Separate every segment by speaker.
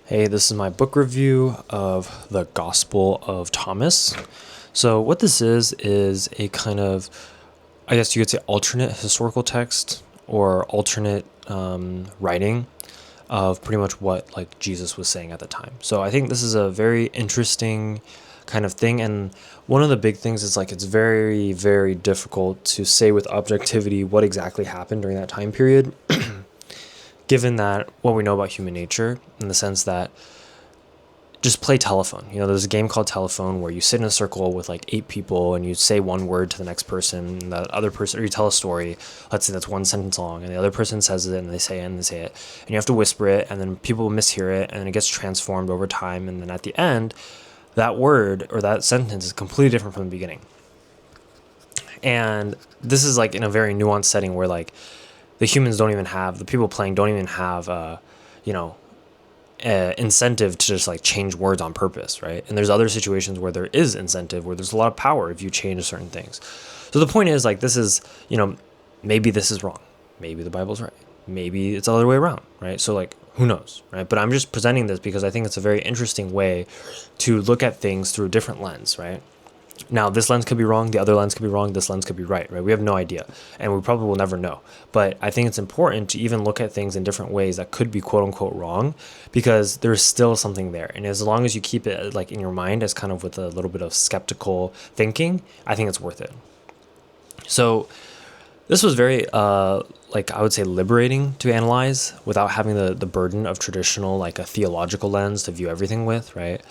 Speaker 1: Hey, this is my book review of the Gospel of Thomas. So, what this is a kind of, I guess you could say, alternate historical text or alternate writing of pretty much what like Jesus was saying at the time. So, I think this is a very interesting kind of thing. And one of the big things is like it's very, very difficult to say with objectivity what exactly happened during that time period, given that what we know about human nature, in the sense that just play telephone. You know, there's a game called Telephone where you sit in a circle with like 8 people and you say one word to the next person, and the other person, or you tell a story. Let's say that's one sentence long, and the other person says it, and they say it, and they say it, and you have to whisper it, and then people will mishear it, and it gets transformed over time, and then at the end, that word or that sentence is completely different from the beginning. And this is like in a very nuanced setting where like the humans don't even have, the people playing don't even have, you know, incentive to just like change words on purpose, right? And there's other situations where there is incentive, where there's a lot of power if you change certain things. So the point is like this is, you know, maybe this is wrong, maybe the Bible's right, maybe it's the other way around, right? So like who knows, right? But I'm just presenting this because I think it's a very interesting way to look at things through a different lens, right? Now, this lens could be wrong, the other lens could be wrong, this lens could be right? We have no idea, and we probably will never know. But I think it's important to even look at things in different ways that could be quote unquote wrong, because there's still something there. And as long as you keep it like in your mind as kind of with a little bit of skeptical thinking, I think it's worth it. So this was very, like I would say, liberating to analyze without having the burden of traditional, like a theological lens to view everything with, right?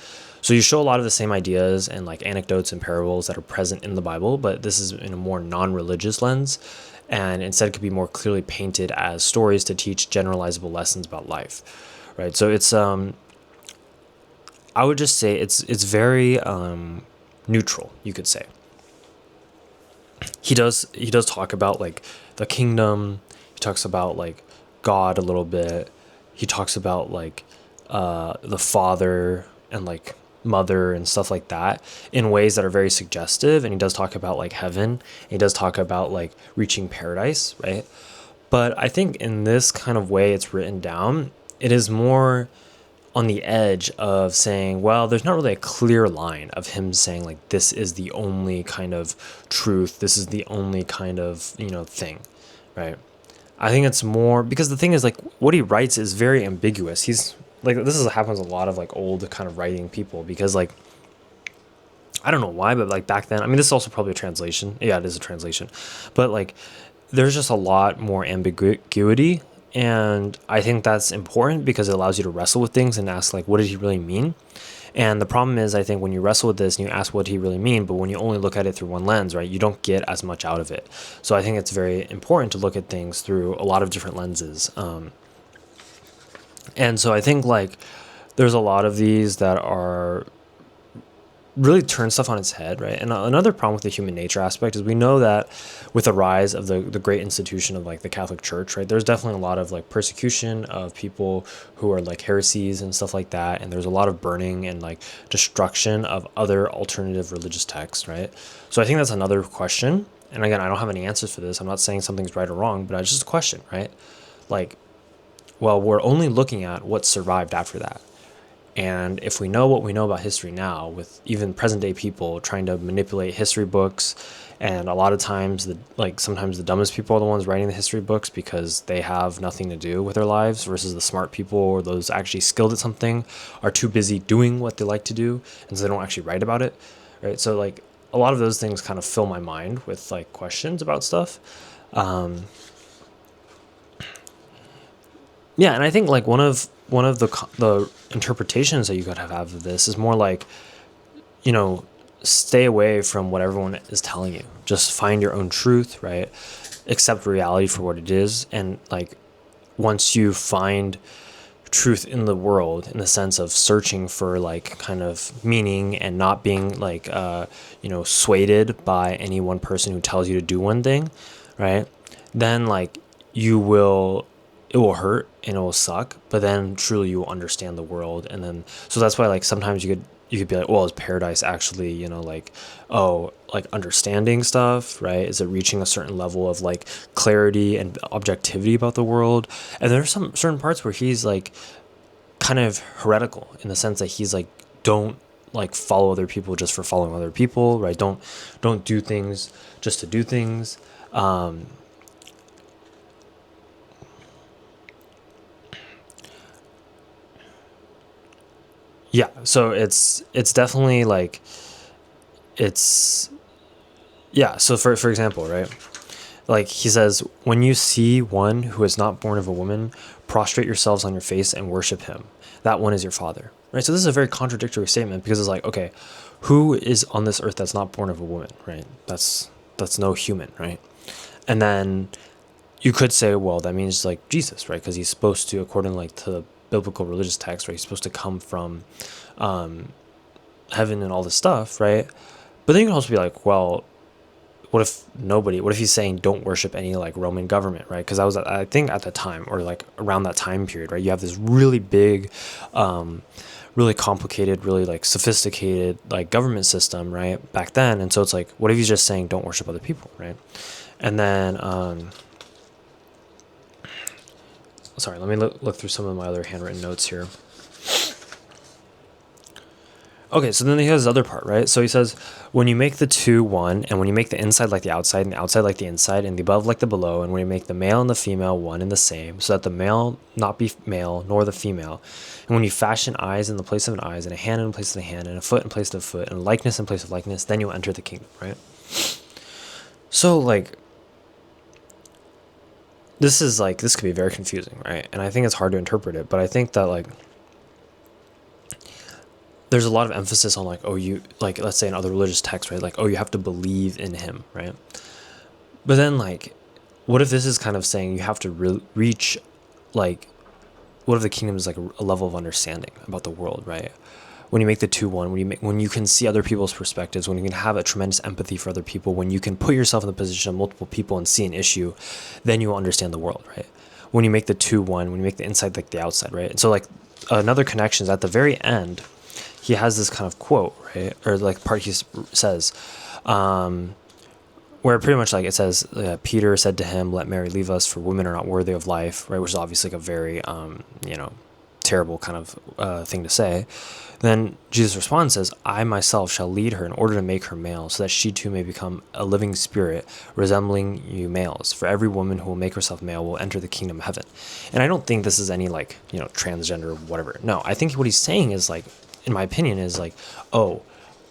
Speaker 1: So you show a lot of the same ideas and like anecdotes and parables that are present in the Bible, but this is in a more non-religious lens, and instead could be more clearly painted as stories to teach generalizable lessons about life, right? So it's I would just say it's very neutral, you could say. He does talk about like the kingdom. He talks about like God a little bit. He talks about like the father and like mother and stuff like that in ways that are very suggestive. And he does talk about like heaven. He does talk about like reaching paradise, right? But I think in this kind of way it's written down, it is more on the edge of saying, well, there's not really a clear line of him saying like this is the only kind of truth, this is the only kind of, you know, thing, right? I think it's more because the thing is like what he writes is very ambiguous. He's like, this is happens a lot of like old kind of writing people, because like I don't know why, but like back then, I mean, this is also probably a translation. Yeah, it is a translation, but like there's just a lot more ambiguity. And I think that's important because it allows you to wrestle with things and ask like, what did he really mean? And the problem is, I think when you wrestle with this and you ask what did he really mean, but when you only look at it through one lens, right, you don't get as much out of it. So I think it's very important to look at things through a lot of different lenses. And so I think like there's a lot of these that are really turn stuff on its head, right? And another problem with the human nature aspect is we know that with the rise of the great institution of like the Catholic Church, right, there's definitely a lot of like persecution of people who are like heresies and stuff like that, and there's a lot of burning and like destruction of other alternative religious texts, right? So I think that's another question. And again, I don't have any answers for this. I'm not saying something's right or wrong, but it's just a question, right? Like, well, we're only looking at what survived after that. And if we know what we know about history now, with even present day people trying to manipulate history books, and a lot of times, sometimes the dumbest people are the ones writing the history books because they have nothing to do with their lives, versus the smart people or those actually skilled at something are too busy doing what they like to do, and so they don't actually write about it, right? So like a lot of those things kind of fill my mind with like questions about stuff. Yeah, and I think like one of the interpretations that you could have of this is more like, you know, stay away from what everyone is telling you. Just find your own truth, right? Accept reality for what it is, and like once you find truth in the world, in the sense of searching for like kind of meaning and not being like swayed by any one person who tells you to do one thing, right? Then like you will it will hurt and it will suck, but then truly you will understand the world. And then so that's why like sometimes you could be like, well, is paradise actually, like, oh, like understanding stuff, right? Is it reaching a certain level of like clarity and objectivity about the world? And there's some certain parts where he's like kind of heretical in the sense that he's like, don't like follow other people just for following other people, right? Don't do things just to do things. Yeah, so it's definitely like it's yeah. So for example, right? Like he says, when you see one who is not born of a woman, prostrate yourselves on your face and worship him. That one is your father, right? So this is a very contradictory statement because it's like, okay, who is on this earth that's not born of a woman, right? That's no human, right? And then you could say, well, that means like Jesus, right? Because he's supposed to, according like to the biblical religious text, right? He's supposed to come from heaven and all this stuff, right? But then you can also be like, well, what if he's saying don't worship any like Roman government, right? Because I think at the time, or like around that time period, right, you have this really big, really complicated, really like sophisticated like government system, right, back then. And so it's like, what if he's just saying don't worship other people, right? And then sorry, let me look through some of my other handwritten notes here. Okay, so then he has this other part, right? So he says, when you make the two one, and when you make the inside like the outside, and the outside like the inside, and the above like the below, and when you make the male and the female one and the same, so that the male not be male, nor the female, and when you fashion eyes in the place of an eyes, and a hand in place of a hand, and a foot in place of a foot, and a likeness in place of likeness, then you'll enter the kingdom, right? So, like, this could be very confusing, right? And I think it's hard to interpret it, but I think that, like, there's a lot of emphasis on like, oh, you like, let's say in other religious texts, right? Like, oh, you have to believe in him, right? But then like, what if this is kind of saying you have to reach like, what if the kingdom is like a level of understanding about the world, right? When you make the two one, when you can see other people's perspectives, when you can have a tremendous empathy for other people, when you can put yourself in the position of multiple people and see an issue, then you will understand the world, right? When you make the two one, when you make the inside like the outside, right? And so like another connection is at the very end, he has this kind of quote, right? Or like part he says, where pretty much like it says, Peter said to him, let Mary leave us, for women are not worthy of life, right? Which is obviously like a very, terrible kind of thing to say. Then Jesus responds, says, I myself shall lead her in order to make her male, so that she too may become a living spirit resembling you males. For every woman who will make herself male will enter the kingdom of heaven. And I don't think this is any like, transgender or whatever. No, I think what he's saying is like, in my opinion, is like, oh,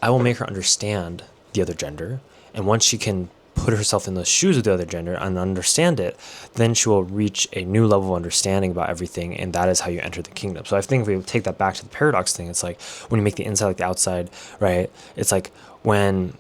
Speaker 1: I will make her understand the other gender. And once she can put herself in the shoes of the other gender and understand it, then she will reach a new level of understanding about everything. And that is how you enter the kingdom. So I think if we take that back to the paradox thing, it's like when you make the inside like the outside, right? It's like when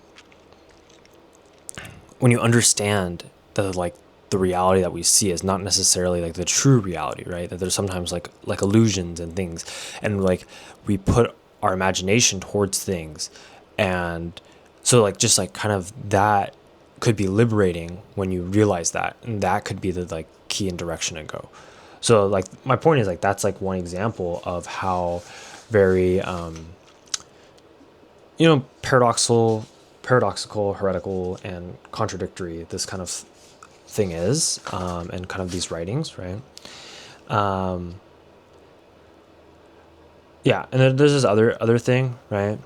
Speaker 1: you understand the reality that we see is not necessarily like the true reality, right? That there's sometimes like illusions and things, and like we put our imagination towards things, and so like just like kind of that could be liberating when you realize that, and that could be the like key and direction to go. So like my point is like that's like one example of how very paradoxical, heretical, and contradictory this kind of thing is, and kind of these writings, right? Yeah, and then there's this other thing, right?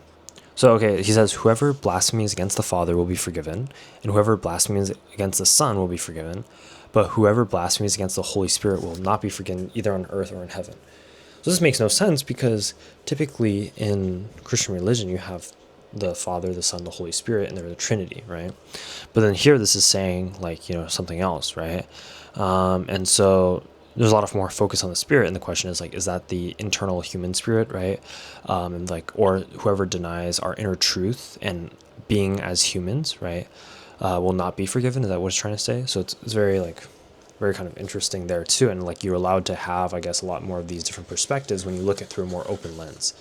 Speaker 1: So okay, he says, whoever blasphemes against the Father will be forgiven, and whoever blasphemes against the Son will be forgiven, but whoever blasphemes against the Holy Spirit will not be forgiven either on earth or in heaven. So this makes no sense because typically in Christian religion you have the Father, the Son, the Holy Spirit, and they're the Trinity, right? But then here this is saying like, something else, right? And so there's a lot of more focus on the Spirit, and the question is like, is that the internal human spirit, right? And like, or whoever denies our inner truth and being as humans, right, will not be forgiven. Is that what it's trying to say? So it's very like, very kind of interesting there too. And like you're allowed to have, I guess, a lot more of these different perspectives when you look at through a more open lens.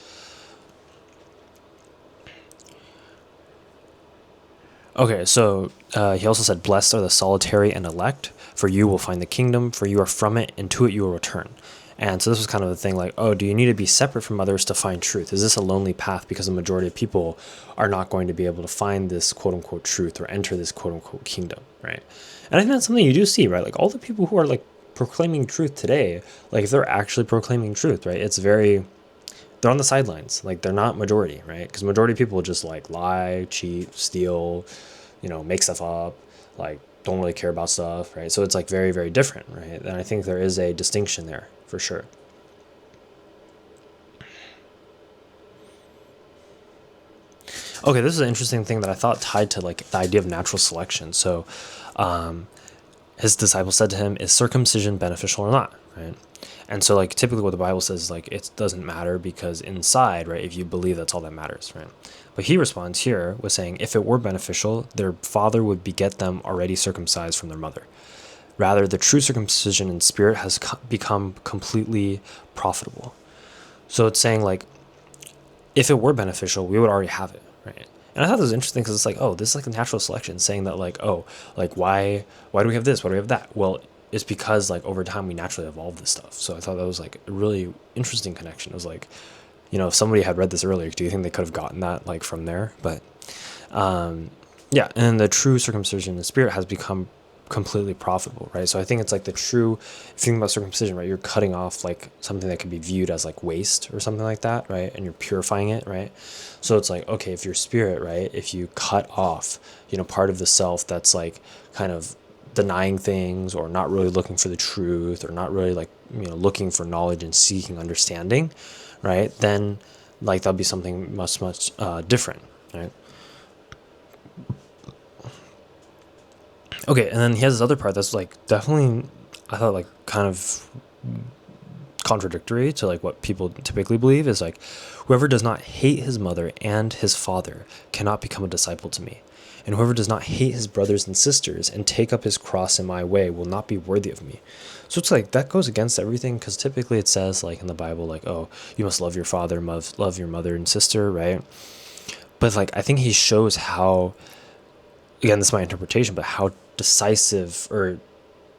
Speaker 1: Okay, so he also said, blessed are the solitary and elect, for you will find the kingdom, for you are from it, and to it you will return. And so this was kind of the thing like, oh, do you need to be separate from others to find truth? Is this a lonely path because the majority of people are not going to be able to find this quote-unquote truth or enter this quote-unquote kingdom, right? And I think that's something you do see, right? Like all the people who are like proclaiming truth today, like if they're actually proclaiming truth, right, it's very, they're on the sidelines. Like they're not majority, right? Because majority of people just like lie, cheat, steal, make stuff up, like don't really care about stuff, right? So it's like very, very different, right? And I think there is a distinction there for sure. Okay, this is an interesting thing that I thought tied to like the idea of natural selection. So, his disciples said to him, "Is circumcision beneficial or not?" Right? And so, like typically, what the Bible says is like it doesn't matter because inside, right? If you believe, that's all that matters, right? But he responds here with saying, "If it were beneficial, their father would beget them already circumcised from their mother. Rather, the true circumcision in spirit has become completely profitable." So it's saying like if it were beneficial, we would already have it, right? And I thought this was interesting because it's like, oh, this is like a natural selection, saying that like, oh, like why do we have this? Why do we have that? Well, it's because like over time we naturally evolve this stuff. So I thought that was like a really interesting connection. It was like, if somebody had read this earlier, do you think they could have gotten that like from there? But yeah, and the true circumcision in the spirit has become completely profitable, right? So I think it's like the true, if you think about circumcision, right, you're cutting off like something that could be viewed as like waste or something like that, right? And you're purifying it, right? So it's like, okay, if your spirit, right, if you cut off, part of the self that's like kind of denying things or not really looking for the truth or not really like, looking for knowledge and seeking understanding, right? Then like that'll be something much, much different, right? Okay, and then he has this other part that's like definitely, I thought like kind of contradictory to like what people typically believe is like, whoever does not hate his mother and his father cannot become a disciple to me. And whoever does not hate his brothers and sisters and take up his cross in my way will not be worthy of me. So it's like that goes against everything because typically it says like in the Bible, like, oh, you must love your father, love your mother and sister, right? But like I think he shows how, again, this is my interpretation, but how decisive or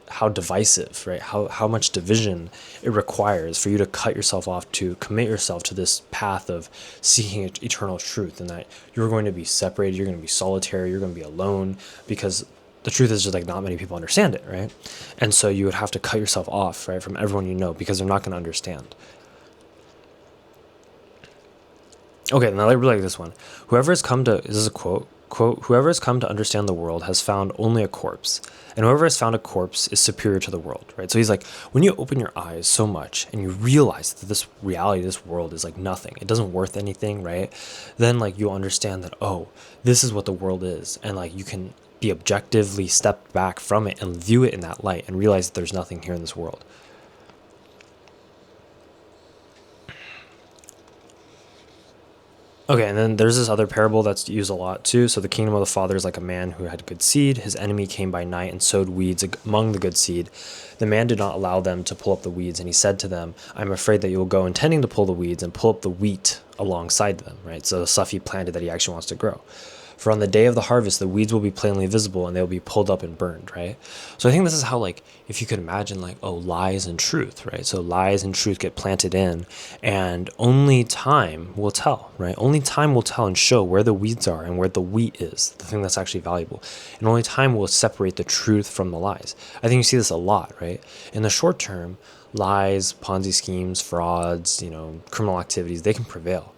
Speaker 1: how divisive, right? How much division it requires for you to cut yourself off, to commit yourself to this path of seeking eternal truth, and that you're going to be separated, you're going to be solitary, you're going to be alone, because the truth is just like not many people understand it, right? And so you would have to cut yourself off, right, from everyone because they're not going to understand. Okay, now I really like this one. This is a quote, whoever has come to understand the world has found only a corpse, and whoever has found a corpse is superior to the world, right? So he's like, when you open your eyes so much and you realize that this reality, this world is like nothing, it doesn't worth anything, right? Then like you'll understand that, oh, this is what the world is, and like you can be objectively step back from it and view it in that light and realize that there's nothing here in this world. Okay, and then there's this other parable that's used a lot too. So the kingdom of the Father is like a man who had good seed. His enemy came by night and sowed weeds among the good seed. The man did not allow them to pull up the weeds, and he said to them, "I'm afraid that you will go intending to pull the weeds and pull up the wheat alongside them," right? So the stuff he planted that he actually wants to grow. For on the day of the harvest, the weeds will be plainly visible and they'll be pulled up and burned, right? So I think this is how, like, if you could imagine, like, oh, lies and truth, right? So lies and truth get planted in, and only time will tell, right? Only time will tell and show where the weeds are and where the wheat is, the thing that's actually valuable. And only time will separate the truth from the lies. I think you see this a lot, right? In the short term, lies, Ponzi schemes, frauds, criminal activities, they can prevail.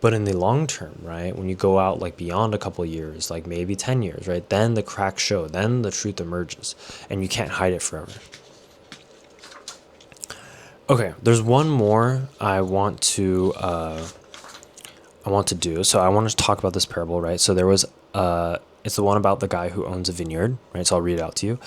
Speaker 1: But in the long term, right, when you go out like beyond a couple of years, like maybe 10 years, right, then the cracks show, then the truth emerges, and you can't hide it forever. Okay, there's one more I want to do. So I want to talk about this parable, right? So there was it's the one about the guy who owns a vineyard, right? So I'll read it out to you.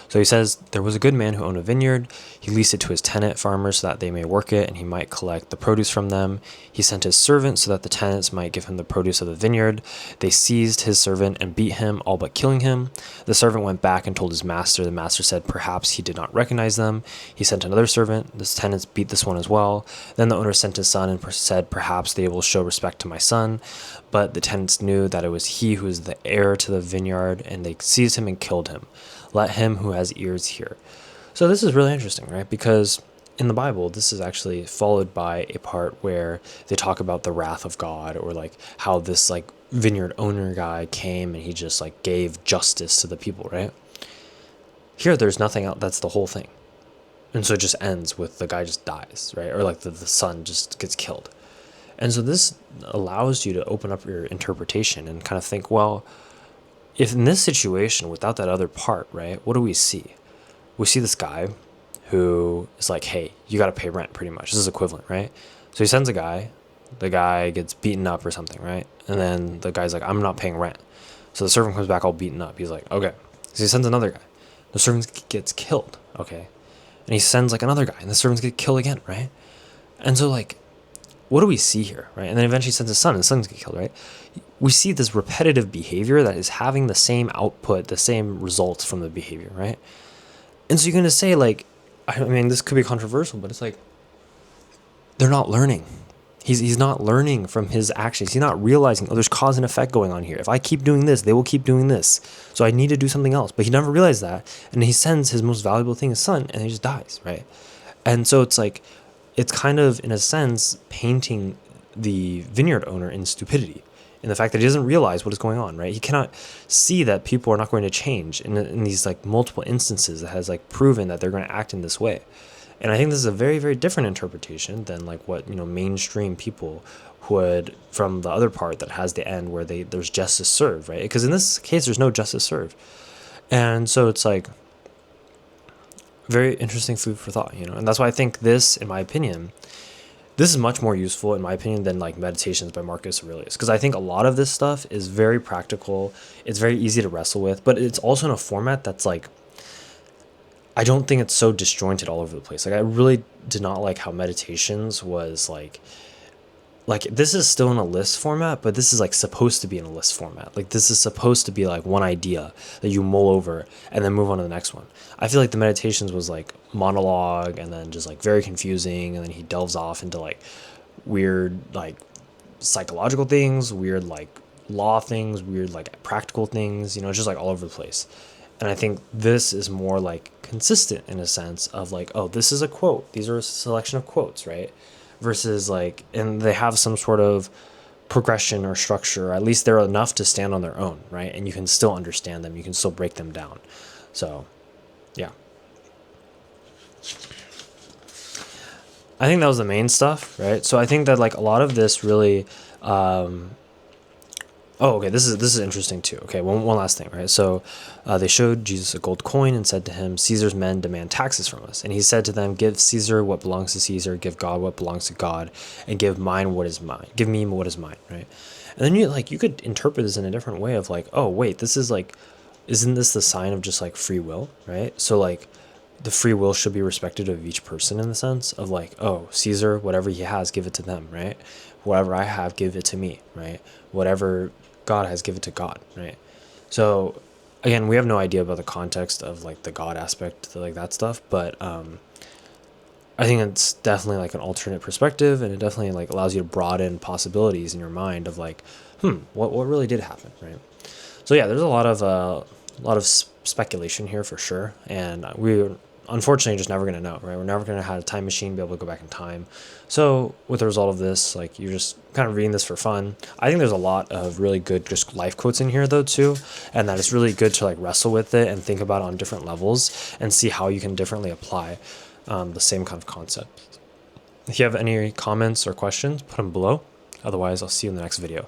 Speaker 1: So he says, there was a good man who owned a vineyard. He leased it to his tenant farmers so that they may work it and he might collect the produce from them. He sent his servant so that the tenants might give him the produce of the vineyard. They seized his servant and beat him, all but killing him. The servant went back and told his master. The master said perhaps he did not recognize them. He sent another servant. The tenants beat this one as well. Then the owner sent his son and said perhaps they will show respect to my son. But the tenants knew that it was he who is the heir to the vineyard, and they seized him and killed him. Let him who has ears hear. So this is really interesting, right? Because in the Bible, this is actually followed by a part where they talk about the wrath of God, or like how this like vineyard owner guy came and he just like gave justice to the people, right? Here, there's nothing else. That's the whole thing. And so it just ends with the guy just dies, right? Or like the son just gets killed. And so this allows you to open up your interpretation and kind of think, well, if in this situation without that other part, right, what do we see? We see this guy who is like, hey, you got to pay rent pretty much. This is equivalent, right? So he sends a guy, the guy gets beaten up or something, right? And then the guy's like, I'm not paying rent. So the servant comes back all beaten up. He's like, okay. So he sends another guy. The servant gets killed, okay? And he sends like another guy, and the servants get killed again, right? And so like, what do we see here, right? And then eventually sends his son, and the sons get killed, right? We see this repetitive behavior that is having the same output, the same results from the behavior, right? And so you're going to say, like, I mean, this could be controversial, but it's like, they're not learning. He's not learning from his actions. He's not realizing, oh, there's cause and effect going on here. If I keep doing this, they will keep doing this. So I need to do something else. But he never realized that. And he sends his most valuable thing, his son, and he just dies, right? And so it's like, it's kind of, in a sense, painting the vineyard owner in stupidity, in the fact that he doesn't realize what is going on, right? He cannot see that people are not going to change in these like multiple instances that has like proven that they're going to act in this way. And I think this is a very, very different interpretation than like what, mainstream people would, from the other part that has the end where there's justice served, right? Because in this case, there's no justice served. And so it's like very interesting food for thought, and that's why I think this, in my opinion, this is much more useful, in my opinion, than like Meditations by Marcus Aurelius. Because I think a lot of this stuff is very practical. It's very easy to wrestle with, but it's also in a format that's like, I don't think it's so disjointed all over the place. Like, I really did not like how Meditations was like this is still in a list format, but this is like supposed to be in a list format. Like, this is supposed to be like one idea that you mull over and then move on to the next one. I feel like the Meditations was like monologue and then just like very confusing, and then he delves off into like weird like psychological things, weird like law things, weird like practical things, just like all over the place. And I think this is more like consistent in a sense of like, oh, this is a quote. These are a selection of quotes, right? Versus like, and they have some sort of progression or structure, or at least they're enough to stand on their own, right? And you can still understand them. You can still break them down. So, yeah. I think that was the main stuff, right? So I think that like a lot of this really, oh, okay. This is interesting too. Okay, one last thing, right? So, they showed Jesus a gold coin and said to him, "Caesar's men demand taxes from us." And he said to them, "Give Caesar what belongs to Caesar. Give God what belongs to God, and give mine what is mine. Give me what is mine." Right? And then you could interpret this in a different way of like, oh wait, this is like, isn't this the sign of just like free will, right? So like, the free will should be respected of each person in the sense of like, oh, Caesar, whatever he has, give it to them, right? Whatever I have, give it to me, right? Whatever God has, give it to God, right? So again, we have no idea about the context of like the God aspect, like that stuff, but I think it's definitely like an alternate perspective, and it definitely like allows you to broaden possibilities in your mind of like, what really did happen, right? So yeah, there's a lot of speculation here for sure, and we're unfortunately just never going to know, right? We're never going to have a time machine be able to go back in time. So with the result of this, like, you're just kind of reading this for fun. I think there's a lot of really good just life quotes in here though too, and that it's really good to like wrestle with it and think about it on different levels and see how you can differently apply the same kind of concept. If you have any comments or questions, put them below. Otherwise, I'll see you in the next video.